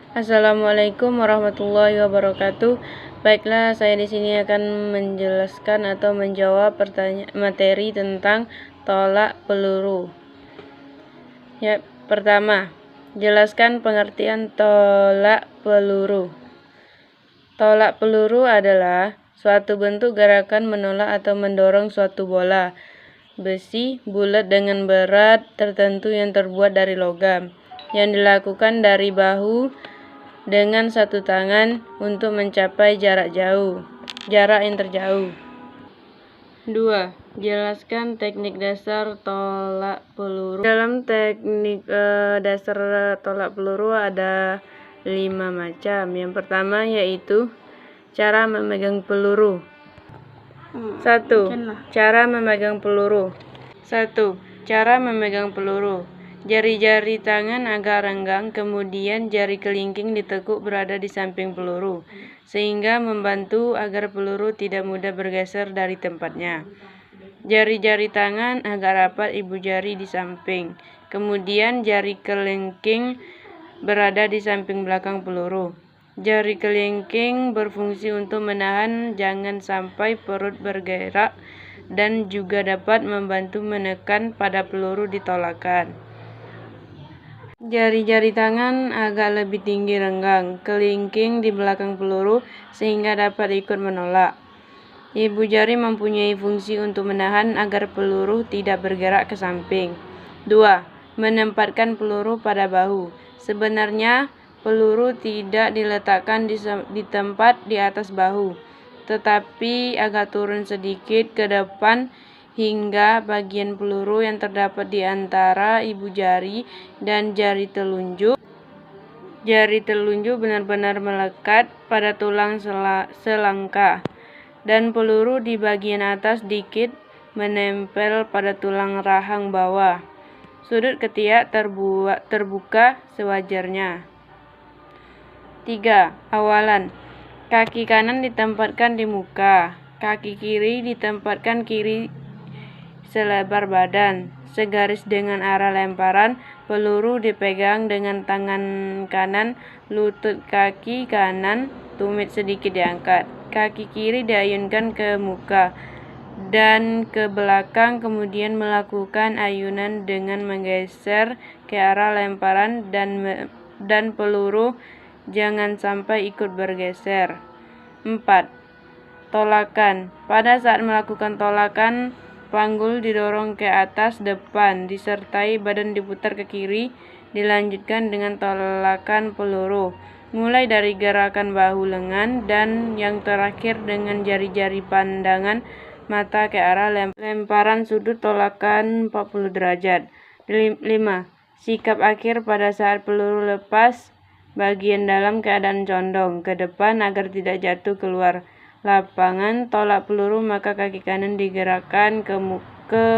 Assalamualaikum warahmatullahi wabarakatuh. Baiklah, saya di sini akan menjelaskan atau menjawab materi tentang tolak peluru. Ya, pertama, jelaskan pengertian tolak peluru. Tolak peluru adalah suatu bentuk gerakan menolak atau mendorong suatu bola besi bulat dengan berat tertentu yang terbuat dari logam, yang dilakukan dari bahu dengan satu tangan untuk mencapai jarak yang terjauh. 2. Jelaskan teknik dasar tolak peluru. Dalam teknik dasar tolak peluru ada 5 macam. Yang pertama yaitu cara memegang peluru. 1. Cara memegang peluru. 1. Cara memegang peluru. Jari-jari tangan agak renggang, kemudian jari kelingking ditekuk berada di samping peluru, sehingga membantu agar peluru tidak mudah bergeser dari tempatnya. Jari-jari tangan agak rapat ibu jari di samping, kemudian jari kelingking berada di samping belakang peluru. Jari kelingking berfungsi untuk menahan jangan sampai perut bergerak dan juga dapat membantu menekan pada peluru ditolakkan. Jari-jari tangan agak lebih tinggi renggang, kelingking di belakang peluru sehingga dapat ikut menolak. Ibu jari mempunyai fungsi untuk menahan agar peluru tidak bergerak ke samping. 2. Menempatkan peluru pada bahu. Sebenarnya peluru tidak diletakkan di tempat di atas bahu, tetapi agak turun sedikit ke depan hingga bagian peluru yang terdapat di antara ibu jari dan jari telunjuk. Jari telunjuk benar-benar melekat pada tulang selangkah, dan peluru di bagian atas sedikit menempel pada tulang rahang bawah. Sudut ketiak terbuka sewajarnya. 3. Awalan. Kaki kanan ditempatkan di muka, kaki kiri ditempatkan kiri selebar badan, segaris dengan arah lemparan. Peluru dipegang dengan tangan kanan, lutut kaki kanan, tumit sedikit diangkat. Kaki kiri diayunkan ke muka dan ke belakang, kemudian melakukan ayunan dengan menggeser ke arah lemparan dan peluru jangan sampai ikut bergeser. 4. Tolakan. Pada saat melakukan tolakan, panggul didorong ke atas depan, disertai badan diputar ke kiri, dilanjutkan dengan tolakan peluru, mulai dari gerakan bahu lengan, dan yang terakhir dengan jari-jari pandangan mata ke arah lemparan sudut tolakan 40 derajat. 5. Sikap akhir pada saat peluru lepas, bagian dalam keadaan condong ke depan agar tidak jatuh keluar lapangan. Tolak peluru, maka kaki kanan digerakkan ke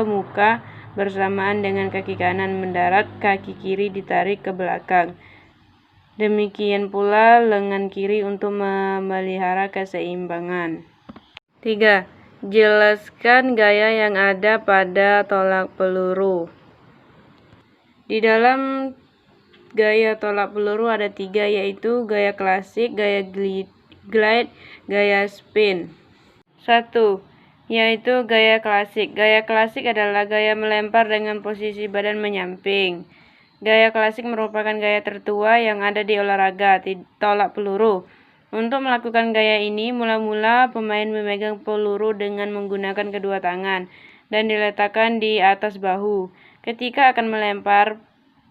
muka bersamaan dengan kaki kanan mendarat, kaki kiri ditarik ke belakang. Demikian pula lengan kiri untuk memelihara keseimbangan. 3. Jelaskan gaya yang ada pada tolak peluru. Di dalam gaya tolak peluru ada 3, yaitu gaya klasik, gaya glide, gaya spin. 1. Yaitu gaya klasik. Gaya klasik adalah gaya melempar dengan posisi badan menyamping. Gaya klasik merupakan gaya tertua yang ada di olahraga tolak peluru. Untuk melakukan gaya ini, mula-mula pemain memegang peluru dengan menggunakan kedua tangan dan diletakkan di atas bahu. Ketika akan melempar,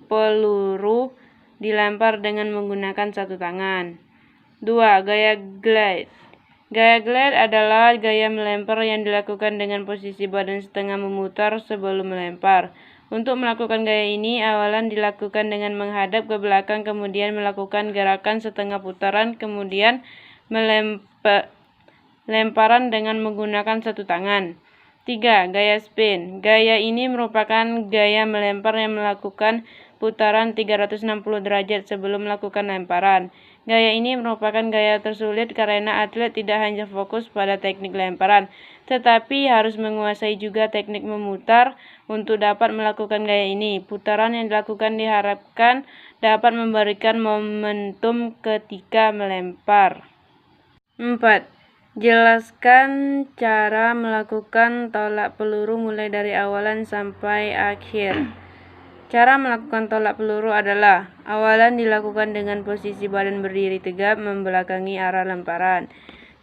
peluru dilempar dengan menggunakan satu tangan. 2. Gaya glide. Gaya glide adalah gaya melempar yang dilakukan dengan posisi badan setengah memutar sebelum melempar. Untuk melakukan gaya ini, awalan dilakukan dengan menghadap ke belakang, kemudian melakukan gerakan setengah putaran, kemudian lemparan dengan menggunakan satu tangan. 3. Gaya spin. Gaya ini merupakan gaya melempar yang melakukan putaran 360 derajat sebelum melakukan lemparan. Gaya ini merupakan gaya tersulit karena atlet tidak hanya fokus pada teknik lemparan, tetapi harus menguasai juga teknik memutar untuk dapat melakukan gaya ini. Putaran yang dilakukan diharapkan dapat memberikan momentum ketika melempar. 4. Jelaskan cara melakukan tolak peluru mulai dari awalan sampai akhir. Cara melakukan tolak peluru adalah: awalan dilakukan dengan posisi badan berdiri tegap membelakangi arah lemparan.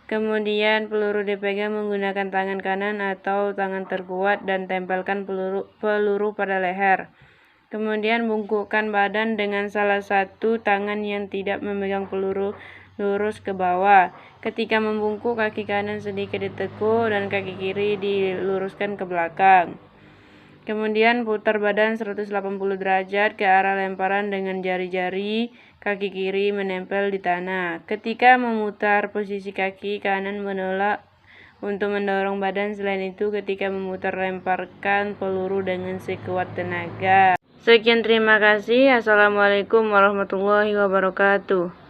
Kemudian peluru dipegang menggunakan tangan kanan atau tangan terkuat dan tempelkan peluru pada leher. Kemudian bungkukkan badan dengan salah satu tangan yang tidak memegang peluru lurus ke bawah. Ketika membungkuk, kaki kanan sedikit ditekuk dan kaki kiri diluruskan ke belakang. Kemudian putar badan 180 derajat ke arah lemparan dengan jari-jari kaki kiri menempel di tanah. Ketika memutar, posisi kaki kanan menolak untuk mendorong badan. Selain itu, ketika memutar, lemparkan peluru dengan sekuat tenaga. Sekian, terima kasih. Assalamualaikum warahmatullahi wabarakatuh.